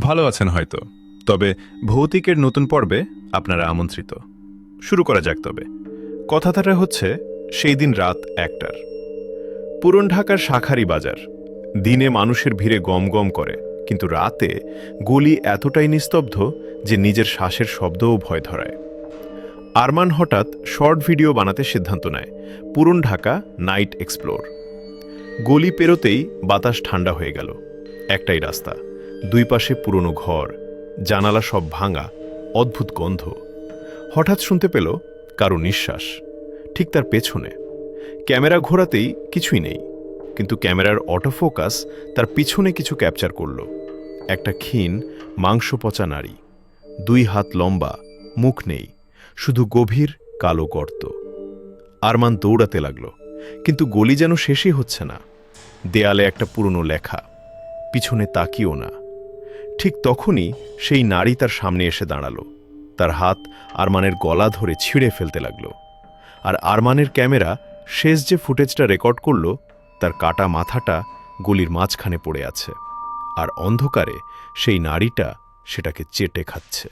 ভালো আছেন হয়তো, তবে ভৌতিকের নতুন পর্বে আপনারা আমন্ত্রিত। শুরু করা যাক তবে। কথাটা হচ্ছে সেই দিন রাত 1টার। পুরন ঢাকার শাঁখারী বাজার। দিনে মানুষের ভিড়ে গম করে, কিন্তু রাতে গলি এতটাই নিস্তব্ধ যে নিজের শ্বাসের শব্দও ভয় ধরায়। আরমান হঠাৎ শর্ট ভিডিও বানাতে সিদ্ধান্ত নেয়, পুরন ঢাকা নাইট এক্সপ্লোর। গলি পেরোতেই বাতাস ঠান্ডা হয়ে গেল। একটাই রাস্তা, দুই পাশে পুরনো ঘর, জানালা সব ভাঙা, অদ্ভুত গন্ধ। হঠাৎ শুনতে পেল কারো নিঃশ্বাস, ঠিক তার পেছনে। ক্যামেরা ঘোরাতেই কিছুই নেই, কিন্তু ক্যামেরার অটোফোকাস তার পিছনে কিছু ক্যাপচার করল। একটা ক্ষীণ মাংস পচা নারী, 2 হাত লম্বা, মুখ নেই, শুধু গভীর কালো গর্ত। আরমান দৌড়াতে লাগল, কিন্তু গলি যেন শেষই হচ্ছে না। দেয়ালে একটা পুরনো লেখা, পিছনে তাকিও না। ঠিক তখনই সেই নারী তার সামনে এসে দাঁড়ালো। তার হাত আরমানের গলা ধরে ছিঁড়ে ফেলতে লাগলো। আর আরমানের ক্যামেরা শেষ যে ফুটেজটা রেকর্ড করল, তার কাটা মাথাটা গলির মাঝখানে পড়ে আছে, আর অন্ধকারে সেই নারীটা সেটাকে চেটে খাচ্ছে।